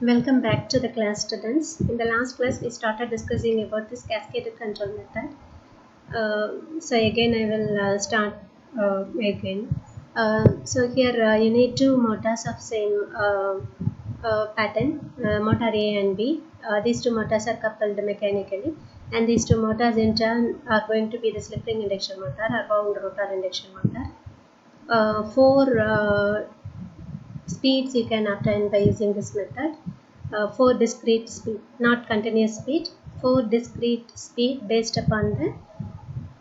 Welcome back to the class, students. In the last class, we started discussing about this cascaded control method. So again, I will start again. So here you need two motors of same pattern, motor A and B. These two motors are coupled mechanically, and these two motors in turn are going to be the slip ring induction motor or wound rotor induction motor. Four speeds you can obtain by using this method. Four discrete speed, not continuous speed. Four discrete speed based upon the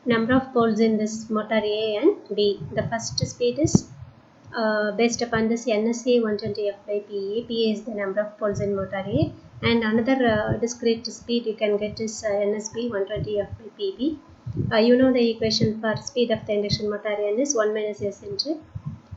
number of poles in this motor A and B. The first speed is based upon this NSA 120F by PE. PE is the number of poles in motor A, and another discrete speed you can get is NSB 120F by PB. You know the equation for speed of the induction motor N is 1 minus S into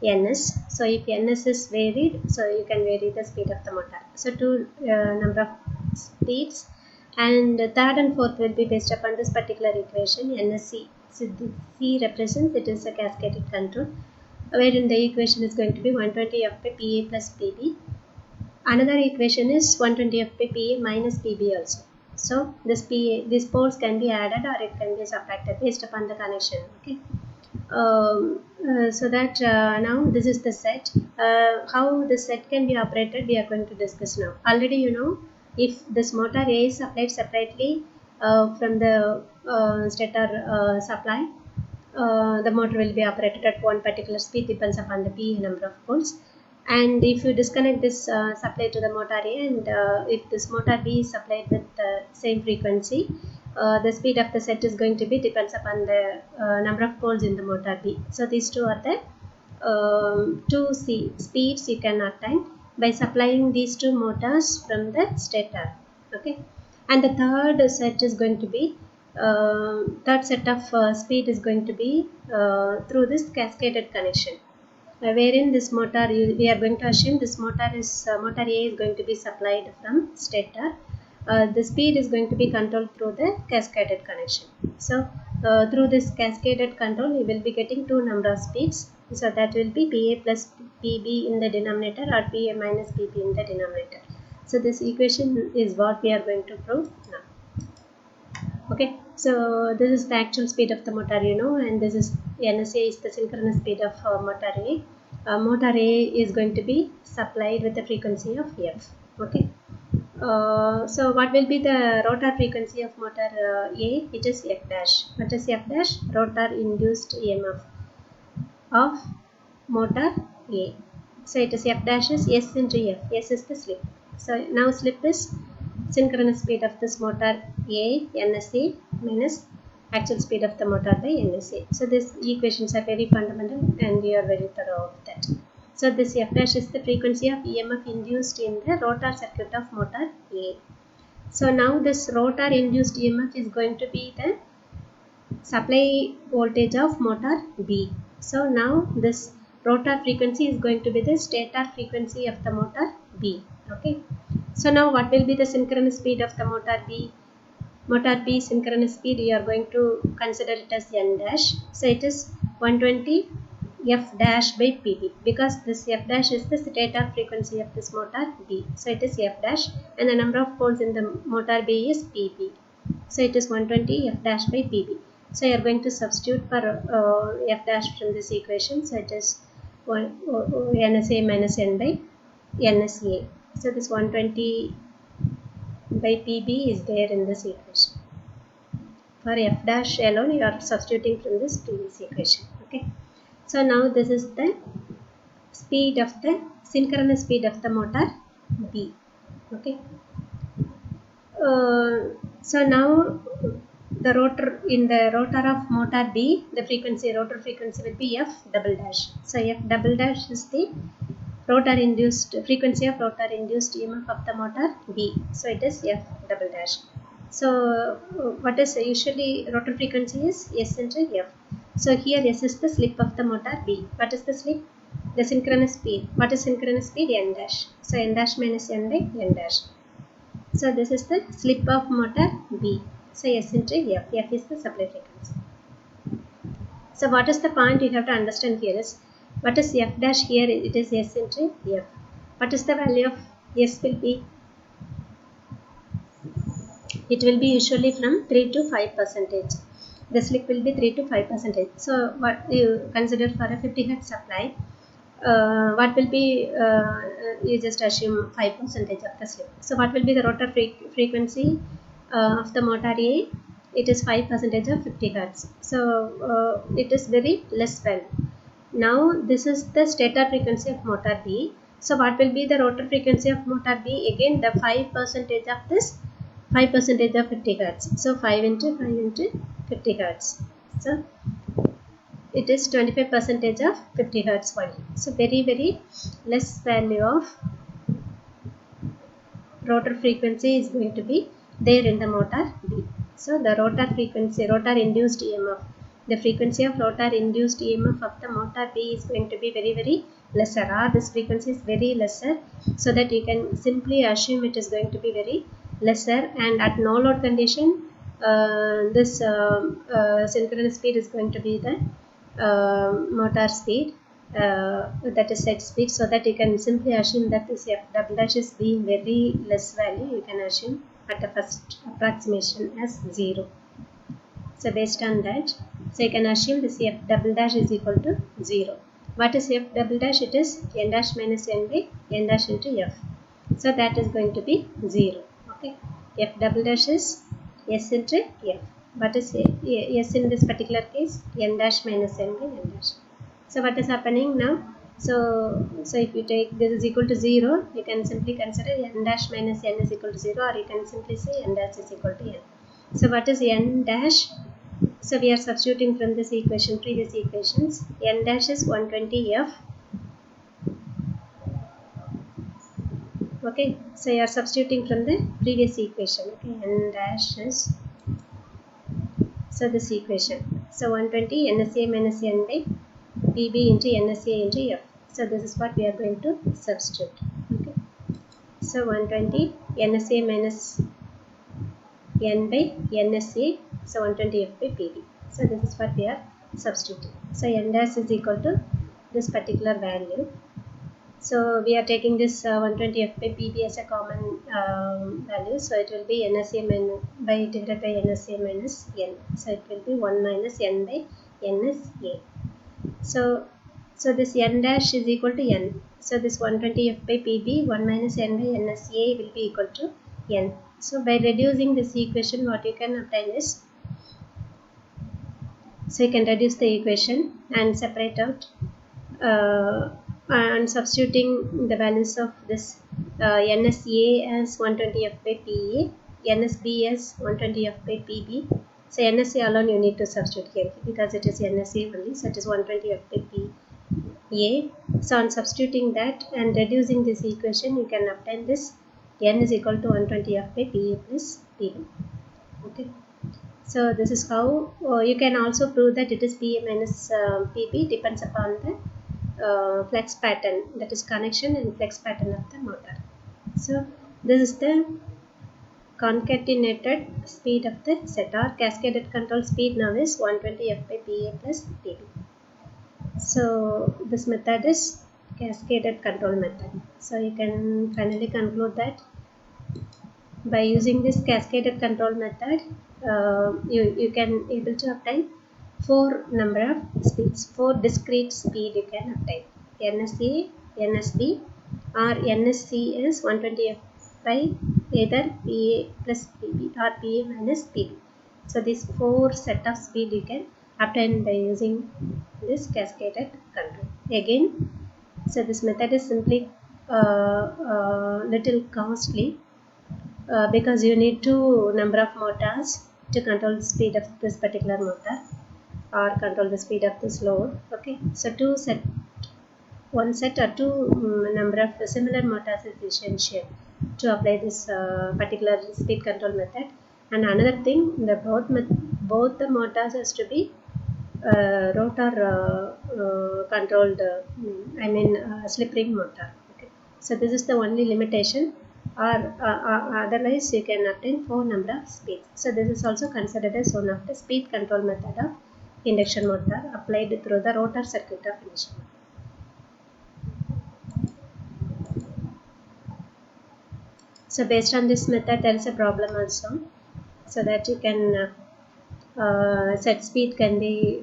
ns. So if ns is varied, so you can vary the speed of the motor. So two number of speeds, and third and fourth will be based upon this particular equation nsc. So the c represents it is a cascaded control, wherein the equation is going to be 120 f by pa plus pb. Another equation is 120 f by pa minus pb also. So these poles can be added or it can be subtracted based upon the connection. Okay. So that now this is the set. How the set can be operated, we are going to discuss now. Already you know, if this motor A is supplied separately from the stator supply, the motor will be operated at one particular speed, depends upon the P number of poles. And if you disconnect this supply to the motor A, and if this motor B is supplied with the same frequency, the speed of the set is going to be depends upon the number of poles in the motor B. So these two are the two speeds you can obtain by supplying these two motors from the stator. Okay, and the third set is going to be third set of speed is going to be through this cascaded connection. Wherein this motor, we are going to assume this motor A is going to be supplied from stator. The speed is going to be controlled through the cascaded connection. So through this cascaded control, we will be getting two number of speeds. So that will be PA plus PB in the denominator or PA minus PB in the denominator. So this equation is what we are going to prove now. Okay, so this is the actual speed of the motor, you know, and this is NSA is the synchronous speed of motor A. Motor A is going to be supplied with the frequency of F. Okay. So what will be the rotor frequency of motor A? It is F dash. What is F dash? Rotor induced EMF of motor A. So it is F dash is S into F. S is the slip. So now slip is synchronous speed of this motor A NSA minus actual speed of the motor by NSA. So these equations are very fundamental and we are very thorough with that. So this F dash is the frequency of EMF induced in the rotor circuit of motor A. So now this rotor induced EMF is going to be the supply voltage of motor B. So now this rotor frequency is going to be the stator frequency of the motor B. Okay. So now what will be the synchronous speed of the motor B? Motor B synchronous speed, you are going to consider it as N dash. So it is 120 F dash by PB, because this F dash is the stator frequency of this motor B. So it is F dash, and the number of poles in the motor B is PB. So it is 120 F dash by PB. So you are going to substitute for F dash from this equation. So it is NSA minus N by NSA. So this 120 by PB is there in this equation. For F dash alone, you are substituting from this previous equation. Okay. So now this is the speed of the synchronous speed of the motor B. Okay. So now the rotor, in the rotor of motor B, the rotor frequency will be F double dash. So F double dash is the rotor induced frequency of rotor induced EMF of the motor B. So it is F double dash. So what is usually rotor frequency is S into F. So here S is the slip of the motor B. What is the slip? The synchronous speed. What is synchronous speed? N dash. So N dash minus N by N dash. So this is the slip of motor B. So S into F. F is the supply frequency. So what is the point you have to understand here is, what is F dash here? It is S into F. What is the value of S will be, it will be usually from 3 to 5 percentage. The slip will be 3 to 5 percentage. So what you consider for a 50 hertz supply, what will be, you just assume 5 percentage of the slip. So what will be the rotor frequency of the motor A? It is 5 percentage of 50 hertz. So it is very less value. Now this is the stator frequency of motor B. So what will be the rotor frequency of motor B? Again the 5 percentage of this 5 percentage of 50 hertz. So 5 into 5 into 50 hertz. So it is 25 percentage of 50 hertz only. So very less value of rotor frequency is going to be there in the motor B. So the rotor frequency, rotor induced EMF, the frequency of rotor induced EMF of the motor B is going to be very lesser, or this frequency is very lesser, so that you can simply assume it is going to be very lesser. And at no load condition, this synchronous speed is going to be the motor speed, that is set speed, so that you can simply assume that this f double dash is being very less value. You can assume at the first approximation as 0. So based on that, so you can assume this f double dash is equal to 0. What is f double dash? It is n dash minus n by n dash into f. So that is going to be 0. Okay, f double dash is s into f. What is s in this particular case? N dash minus n by n dash. So what is happening now? So if you take this is equal to 0, you can simply consider n dash minus n is equal to 0, or you can simply say n dash is equal to n. So what is n dash? So we are substituting from this equation, previous equations. N dash is 120f. Okay, so you are substituting from the previous equation. Okay, n dash is, so this equation, so 120 NSA minus n by PB into NSA into f. So this is what we are going to substitute. Okay, so 120 NSA minus n by NSA, so 120 f by PB. So this is what we are substituting. So n dash is equal to this particular value. So we are taking this 120 f by PB as a common value. So it will be NSA by divided by NSA minus n. So it will be 1 minus n by NSA. So this n dash is equal to n. So this 120 f by PB 1 minus n by NSA will be equal to n. So by reducing this equation, what you can obtain is, so you can reduce the equation and separate out and substituting the values of this NSA as 120 f by PA, NSB as 120 f by PB. So NSA alone you need to substitute here because it is NSA only, so it is 120 f by PA. So on substituting that and reducing this equation, you can obtain this n is equal to 120 f by PA plus PB. Okay, so this is how you can also prove that it is PA minus PB depends upon the flex pattern, that is connection and flex pattern of the motor. So this is the concatenated speed of the set, or cascaded control speed now is 120 f by PA plus PB. So this method is cascaded control method. So you can finally conclude that by using this cascaded control method, you can able to obtain 4 number of speeds, 4 discrete speed you can obtain: NSA, NSB, or NSC is 120 f by either PA plus PB or PA minus PB. So these 4 set of speed you can obtain by using this cascaded control. Again, so this method is simply little costly because you need 2 number of motors to control the speed of this particular motor or control the speed of this load. Okay, so one set or 2 number of similar motors is essential to apply this particular speed control method. And another thing, the both the motors has to be rotor controlled, slip ring motor. Okay, so this is the only limitation, or otherwise you can obtain 4 number of speeds. So this is also considered as one of the speed control method of induction motor applied through the rotor circuit of induction motor. So based on this method, there is a problem also, so that you can set speed can be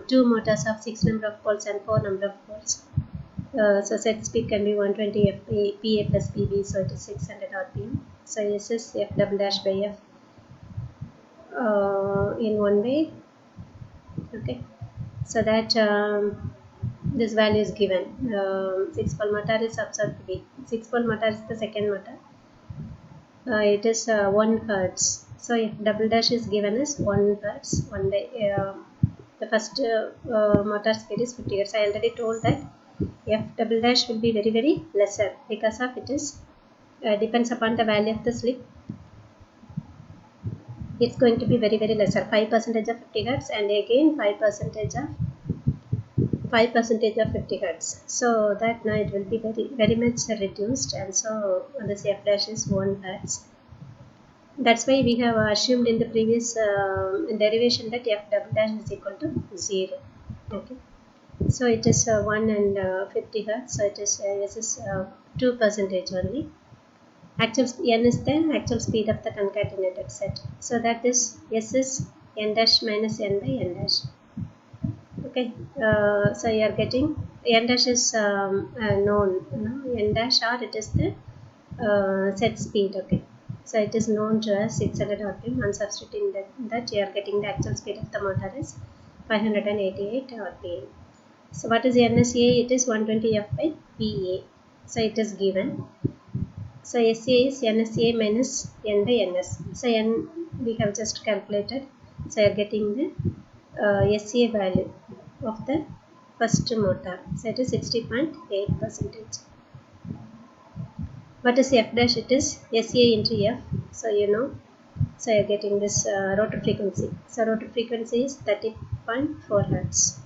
two motors of 6 number of poles and 4 number of poles. So set speed can be 120 PA plus PB, so it is 600 RPM. So this is F double dash by F in one way. Okay, so that this value is given. 6 pole motor is observed to be 6 pole motor is the second motor. It is 1 hertz. So if double dash is given as 1 hertz, the first motor speed is 50 hertz. I already told that F double dash will be very lesser because of it is depends upon the value of the slip. It's going to be very lesser, 5% of 50 hertz and again 5% of 50 hertz. So that now it will be very much reduced, and so this F dash is 1 hertz. That's why we have assumed in the previous derivation that F double dash is equal to 0. Okay, so it is 1 and 50 hertz. So it is this is 2% only. Actual n is the actual speed of the concatenated set. So that is S is n dash minus n by n dash. Okay, so you are getting n dash is known, n dash, or it is the set speed. Okay, so it is known to us 600 RPM, and substituting that you are getting the actual speed of the motor is 588 RPM. So what is NSA? It is 120 F by PA. So it is given. So SA is NSA minus N by NS. So N we have just calculated. So you are getting the SA value of the first motor. So it is 60.8%. What is F dash? It is SA into F. So you know. So you are getting this rotor frequency. So rotor frequency is 30.4 Hertz.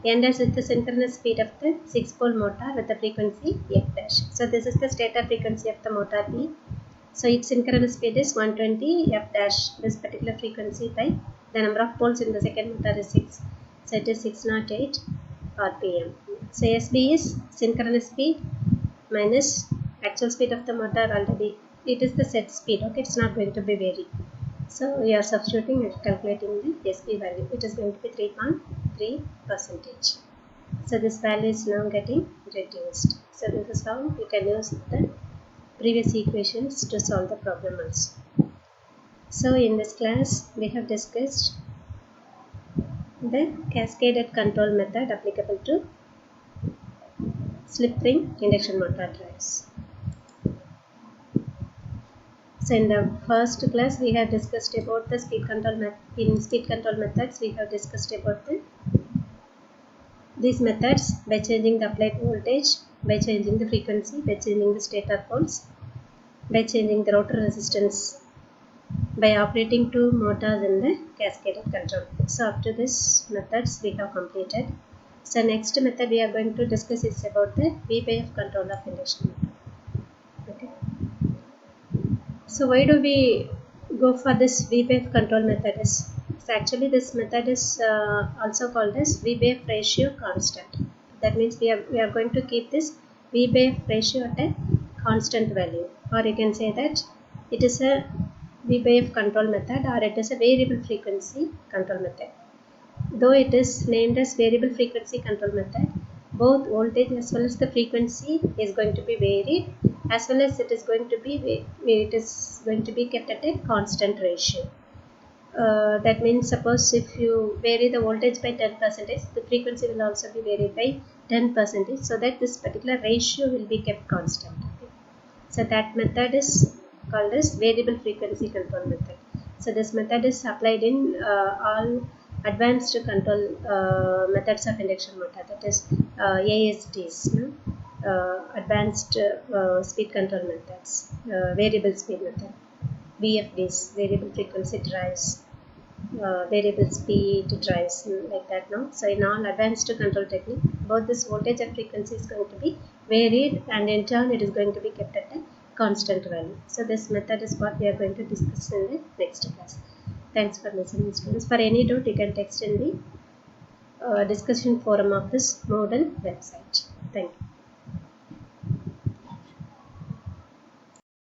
N dash is the synchronous speed of the 6 pole motor with the frequency F dash. So this is the stator frequency of the motor P. So its synchronous speed is 120 F dash, this particular frequency, by the number of poles in the second motor is 6. So it is 608 RPM. So SB is synchronous speed minus actual speed of the motor. Already it is the set speed. Okay, it's not going to be vary. So we are substituting and calculating the SB value. It is going to be 3.3%. So this value is now getting reduced. So this is how you can use the previous equations to solve the problem also. So in this class we have discussed the cascaded control method applicable to slip ring induction motor drives. So in the first class we have discussed about the speed control methods. We have discussed about these methods by changing the applied voltage, by changing the frequency, by changing the stator poles, by changing the rotor resistance, by operating two motors in the cascaded control. So up to this methods we have completed. So next method we are going to discuss is about the V/F control of induction motor. Okay. So why do we go for this V/F control method? So actually this method is also called as V/F ratio constant. That means we are going to keep this V/F ratio at a constant value, or you can say that it is a V/F control method, or it is a variable frequency control method. Though it is named as variable frequency control method, both voltage as well as the frequency is going to be varied, as well as it is going to be kept at a constant ratio. That means suppose if you vary the voltage by 10%, the frequency will also be varied by 10%, so that this particular ratio will be kept constant. Okay. So that method is called as variable frequency control method. So this method is applied in all advanced control methods of induction motor, that is ASDs, advanced speed control methods, variable speed method, VFDs, variable frequency drives, variable speed drives, like that. So in all advanced control technique, both this voltage and frequency is going to be varied, and in turn it is going to be kept at a constant value. So this method is what we are going to discuss in the next class. Thanks for listening, students. For any doubt, you can text in the discussion forum of this Moodle website. Thank you.